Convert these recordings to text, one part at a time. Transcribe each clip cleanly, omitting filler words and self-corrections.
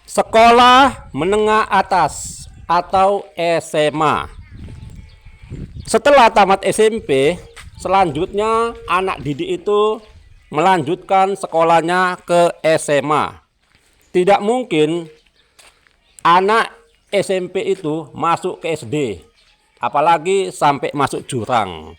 Sekolah menengah atas atau SMA. Setelah tamat SMP, selanjutnya anak didik itu melanjutkan sekolahnya ke SMA. Tidak mungkin anak SMP itu masuk ke SD, apalagi sampai masuk jurang.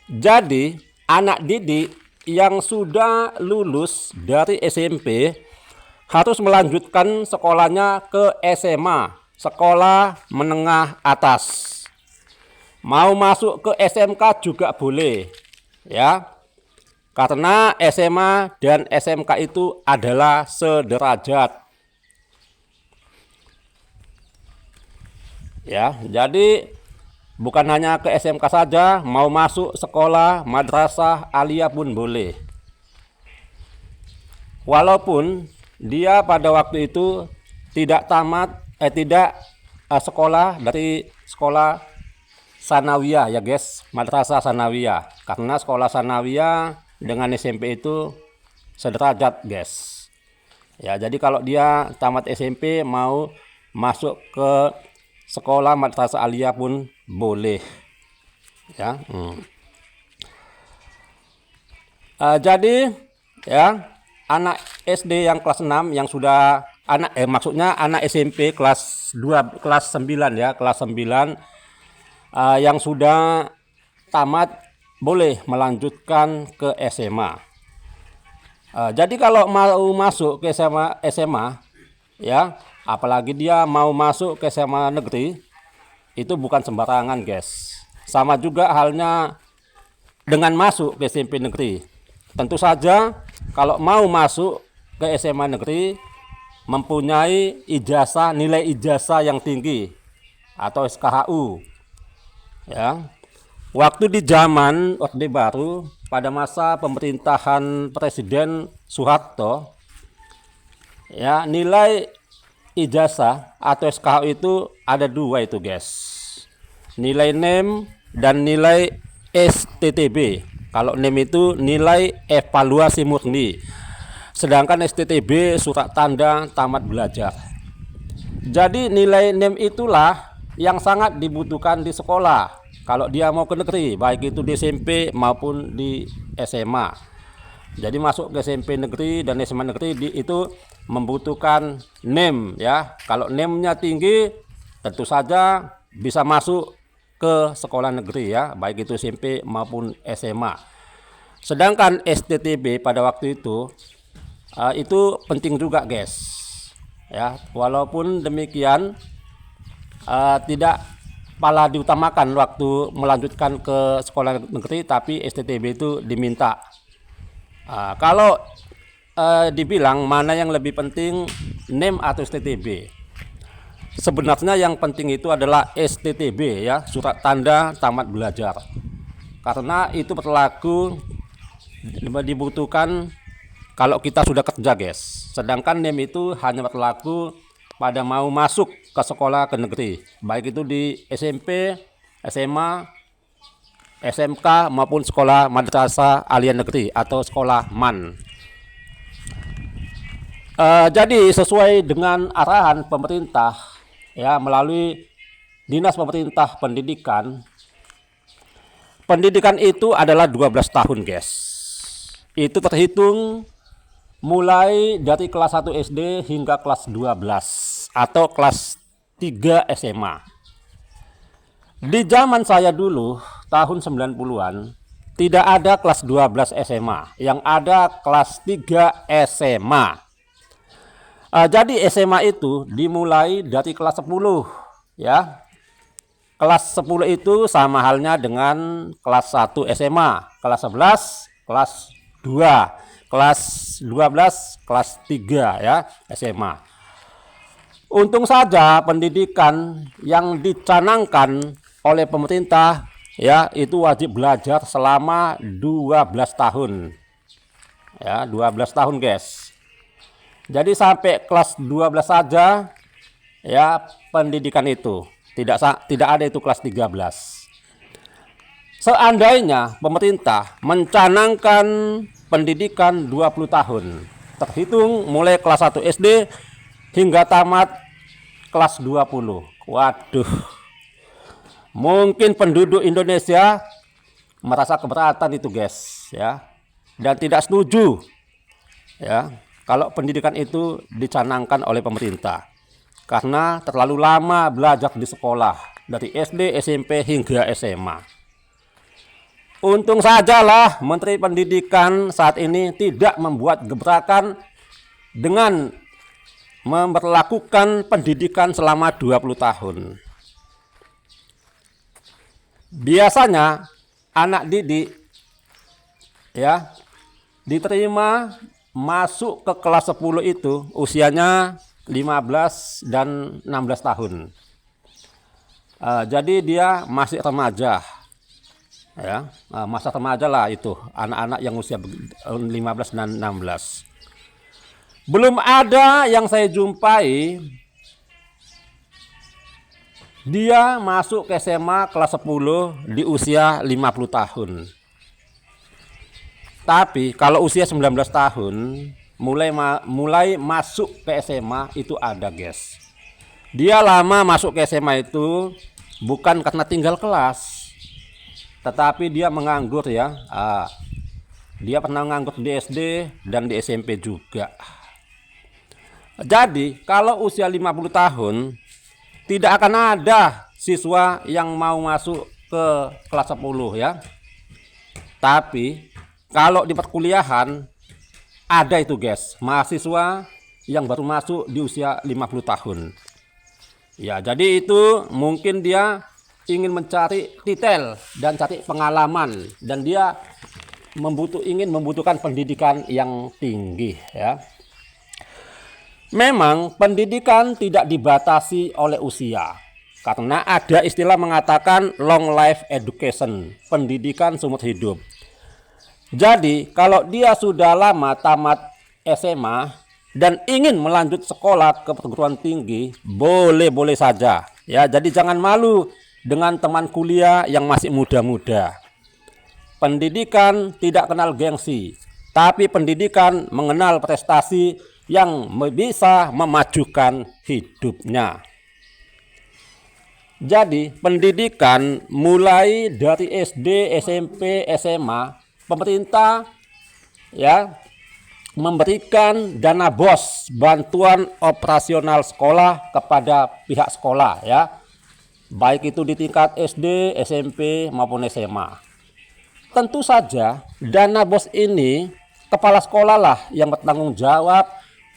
Jadi, anak didik yang sudah lulus dari SMP harus melanjutkan sekolahnya ke SMA, sekolah menengah atas. Mau masuk ke SMK juga boleh, ya. Karena SMA dan SMK itu adalah sederajat. Ya, jadi bukan hanya ke SMK saja, mau masuk sekolah madrasah aliyah pun boleh. Walaupun dia pada waktu itu tidak sekolah dari sekolah sanawiyah ya guys, madrasah sanawiyah. Karena sekolah sanawiyah dengan SMP itu sederajat guys. Ya, jadi kalau dia tamat SMP mau masuk ke sekolah madrasah aliyah pun boleh. Ya. Jadi ya, anak SD yang kelas 6 yang sudah maksudnya anak SMP kelas 2 kelas 9 ya, kelas 9 yang sudah tamat boleh melanjutkan ke SMA. Jadi kalau mau masuk ke SMA ya, apalagi dia mau masuk ke SMA negeri, itu bukan sembarangan guys. Sama juga halnya dengan masuk ke SMP negeri. Tentu saja kalau mau masuk ke SMA negeri mempunyai ijazah, nilai ijazah yang tinggi atau SKHU. Ya. Waktu di zaman Orde Baru pada masa pemerintahan Presiden Soeharto, ya, nilai ijazah atau SKHU itu ada dua itu guys. Nilai NEM dan nilai STTB. Kalau NEM itu nilai evaluasi murni, sedangkan STTB surat tanda tamat belajar. Jadi nilai NEM itulah yang sangat dibutuhkan di sekolah kalau dia mau ke negeri, baik itu di SMP maupun di SMA. Jadi masuk ke SMP negeri dan SMA negeri itu membutuhkan NEM ya. Kalau NEM-nya tinggi tentu saja bisa masuk ke sekolah negeri ya, baik itu SMP maupun SMA. Sedangkan STTB pada waktu itu penting juga guys. Ya, walaupun demikian tidak malah diutamakan waktu melanjutkan ke sekolah negeri, tapi STTB itu diminta. Kalau dibilang mana yang lebih penting, NEM atau STTB? Sebenarnya yang penting itu adalah STTB ya, surat tanda tamat belajar. Karena itu berlaku dibutuhkan kalau kita sudah kerja guys. Sedangkan NEM itu hanya berlaku pada mau masuk ke sekolah ke negeri, baik itu di SMP, SMA, SMK maupun sekolah madrasah aliyah negeri atau sekolah MAN. Jadi sesuai dengan arahan pemerintah ya, melalui Dinas Pemerintah Pendidikan, pendidikan itu adalah 12 tahun guys. Itu terhitung mulai dari kelas 1 SD hingga kelas 12 atau kelas 3 SMA. Di zaman saya dulu tahun 90-an tidak ada kelas 12 SMA, yang ada kelas 3 SMA. Jadi SMA itu dimulai dari kelas 10 ya. Kelas 10 itu sama halnya dengan kelas 1 SMA, kelas 11 kelas 2, kelas 12 kelas 3 ya SMA. Untung saja pendidikan yang dicanangkan oleh pemerintah ya itu wajib belajar selama 12 tahun. Ya, 12 tahun guys. Jadi sampai kelas 12 saja ya pendidikan itu. Tidak ada itu kelas 13. Seandainya pemerintah mencanangkan pendidikan 20 tahun, terhitung mulai kelas 1 SD hingga tamat kelas 20. Waduh, mungkin penduduk Indonesia merasa keberatan itu guys ya, dan tidak setuju ya kalau pendidikan itu dicanangkan oleh pemerintah karena terlalu lama belajar di sekolah dari SD, SMP hingga SMA. Untung sajalah Menteri Pendidikan saat ini tidak membuat gebrakan dengan memperlakukan pendidikan selama 20 tahun. Biasanya anak didik ya diterima masuk ke kelas 10 itu usianya 15 dan 16 tahun. Jadi dia masih remaja. Ya, masa remaja lah itu anak-anak yang usia 15 dan 16. Belum ada yang saya jumpai dia masuk ke SMA kelas 10 di usia 50 tahun. Tapi kalau usia 19 tahun mulai masuk ke SMA itu ada guys. Dia lama masuk ke SMA itu bukan karena tinggal kelas, tetapi dia menganggur ya. Dia pernah nganggur di SD dan di SMP juga. Jadi kalau usia 50 tahun tidak akan ada siswa yang mau masuk ke kelas 10 ya. Tapi kalau di perkuliahan ada itu guys, mahasiswa yang baru masuk di usia 50 tahun. Ya, jadi itu mungkin dia ingin mencari titel dan cari pengalaman, dan dia ingin membutuhkan pendidikan yang tinggi ya. Memang pendidikan tidak dibatasi oleh usia, karena ada istilah mengatakan long life education, pendidikan seumur hidup. Jadi kalau dia sudah lama tamat SMA dan ingin melanjut sekolah ke perguruan tinggi, boleh-boleh saja ya. Jadi jangan malu dengan teman kuliah yang masih muda-muda. Pendidikan tidak kenal gengsi, tapi pendidikan mengenal prestasi yang bisa memajukan hidupnya. Jadi pendidikan mulai dari SD, SMP, SMA, pemerintah ya memberikan dana BOS, bantuan operasional sekolah, kepada pihak sekolah ya. Baik itu di tingkat SD, SMP maupun SMA. Tentu saja dana BOS ini kepala sekolah lah yang bertanggung jawab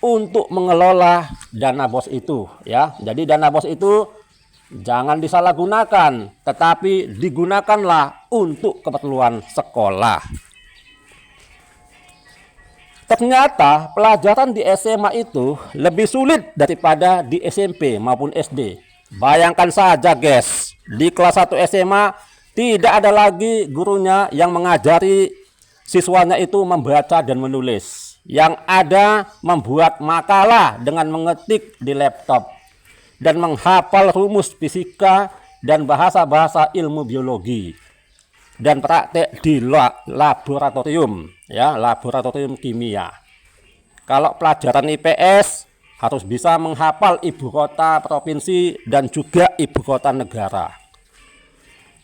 untuk mengelola dana BOS itu ya. Jadi dana BOS itu jangan disalahgunakan, tetapi digunakanlah untuk keperluan sekolah. Ternyata pelajaran di SMA itu lebih sulit daripada di SMP maupun SD. Bayangkan saja guys, di kelas 1 SMA tidak ada lagi gurunya yang mengajari siswanya itu membaca dan menulis. Yang ada membuat makalah dengan mengetik di laptop dan menghafal rumus fisika dan bahasa-bahasa ilmu biologi, dan praktek di laboratorium ya, laboratorium kimia. Kalau pelajaran IPS harus bisa menghafal ibu kota provinsi dan juga ibu kota negara.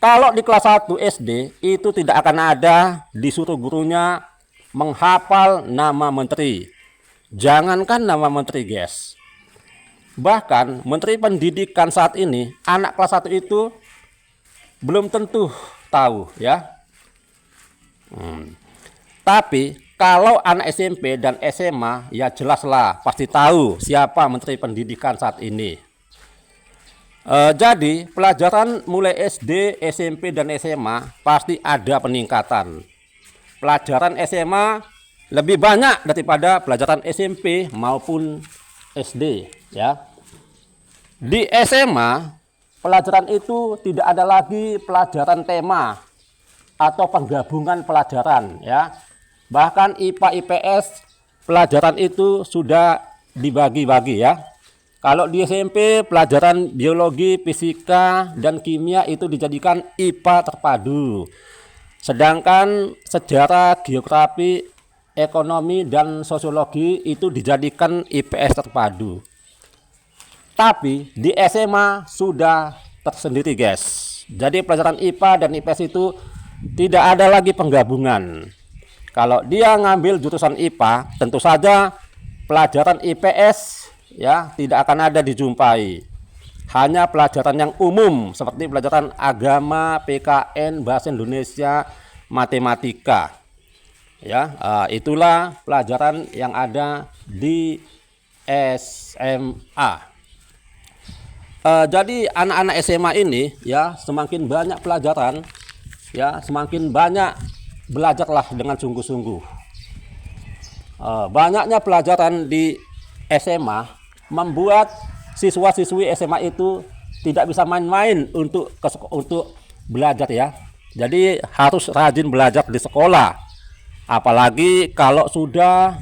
Kalau di kelas 1 SD itu tidak akan ada disuruh gurunya menghafal nama menteri. Jangankan nama menteri guys, bahkan Menteri Pendidikan saat ini anak kelas 1 itu belum tentu tahu ya. Tapi kalau anak SMP dan SMA ya jelaslah pasti tahu siapa Menteri Pendidikan saat ini. Jadi pelajaran mulai SD, SMP dan SMA pasti ada peningkatan. Pelajaran SMA lebih banyak daripada pelajaran SMP maupun SD ya. Di SMA pelajaran itu tidak ada lagi pelajaran tema atau penggabungan pelajaran ya. Bahkan IPA IPS pelajaran itu sudah dibagi-bagi ya. Kalau di SMP pelajaran biologi, fisika dan kimia itu dijadikan IPA terpadu. Sedangkan sejarah, geografi, ekonomi dan sosiologi itu dijadikan IPS terpadu. Tapi di SMA sudah tersendiri guys. Jadi pelajaran IPA dan IPS itu tidak ada lagi penggabungan. Kalau dia ngambil jurusan IPA, tentu saja pelajaran IPS ya tidak akan ada dijumpai. Hanya pelajaran yang umum seperti pelajaran agama, PKN, bahasa Indonesia, matematika. Ya, itulah pelajaran yang ada di SMA. Jadi anak-anak SMA ini ya semakin banyak pelajaran, ya semakin banyak belajarlah dengan sungguh-sungguh. Banyaknya pelajaran di SMA membuat siswa-siswi SMA itu tidak bisa main-main untuk belajar ya. Jadi harus rajin belajar di sekolah. Apalagi kalau sudah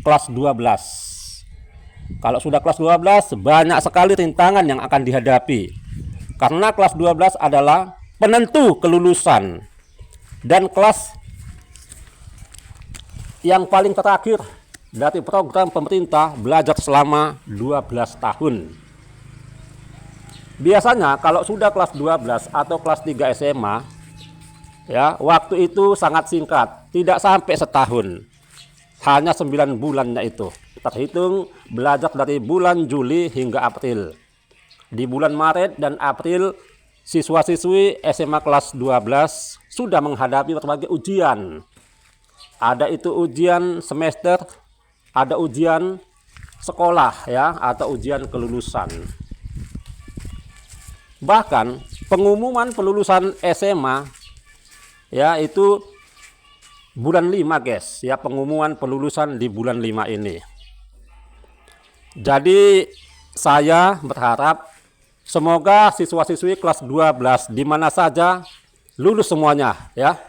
kelas 12. Kalau sudah kelas 12 banyak sekali rintangan yang akan dihadapi. Karena kelas 12 adalah penentu kelulusan. Dan kelas yang paling terakhir dari program pemerintah belajar selama 12 tahun. Biasanya kalau sudah kelas 12 atau kelas 3 SMA, ya, waktu itu sangat singkat, tidak sampai setahun. Hanya 9 bulannya itu. Terhitung belajar dari bulan Juli hingga April. Di bulan Maret dan April siswa-siswi SMA kelas 12 sudah menghadapi berbagai ujian. Ada itu ujian semester, ada ujian sekolah ya, atau ujian kelulusan. Bahkan pengumuman kelulusan SMA ya itu bulan 5 guys, ya pengumuman kelulusan di bulan 5 ini. Jadi saya berharap semoga siswa-siswi kelas 12 di mana saja lulus semuanya ya.